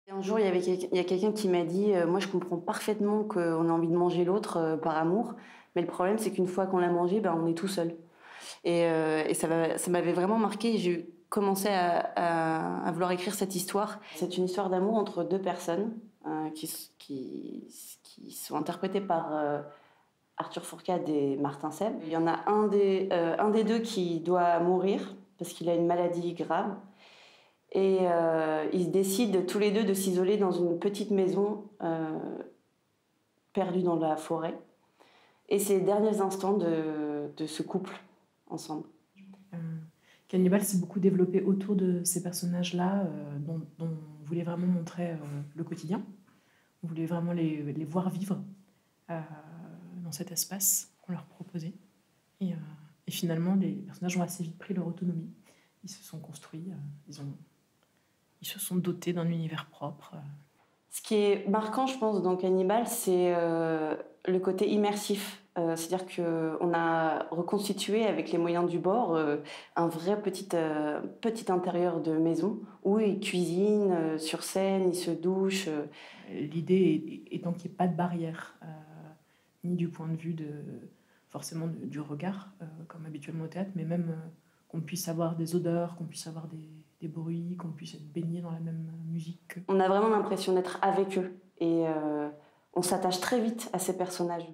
Un jour, il y a quelqu'un qui m'a dit moi, je comprends parfaitement qu'on a envie de manger l'autre par amour, mais le problème, c'est qu'une fois qu'on l'a mangé, ben, on est tout seul. Et ça m'avait vraiment marqué. J'ai commencé à vouloir écrire cette histoire. C'est une histoire d'amour entre deux personnes qui sont interprétées par Arthur Fourcade et Martin Seb. Il y en a un des deux qui doit mourir parce qu'il a une maladie grave. Et ils décident tous les deux de s'isoler dans une petite maison perdue dans la forêt. Et c'est les derniers instants de ce couple ensemble. Cannibal s'est beaucoup développé autour de ces personnages-là dont on voulait vraiment montrer le quotidien. On voulait vraiment les voir vivre dans cet espace qu'on leur proposait. Et finalement, les personnages ont assez vite pris leur autonomie. Ils se sont construits, ils se sont dotés d'un univers propre. Ce qui est marquant, je pense, dans Cannibal, c'est le côté immersif. C'est-à-dire qu'on a reconstitué avec les moyens du bord un vrai petit intérieur de maison où ils cuisinent sur scène, ils se douchent. L'idée étant qu'il n'y ait pas de barrière, ni du point de vue forcément du regard, comme habituellement au théâtre, mais même qu'on puisse avoir des odeurs, qu'on puisse avoir des bruits, qu'on puisse être baigné dans la même musique. On a vraiment l'impression d'être avec eux et on s'attache très vite à ces personnages.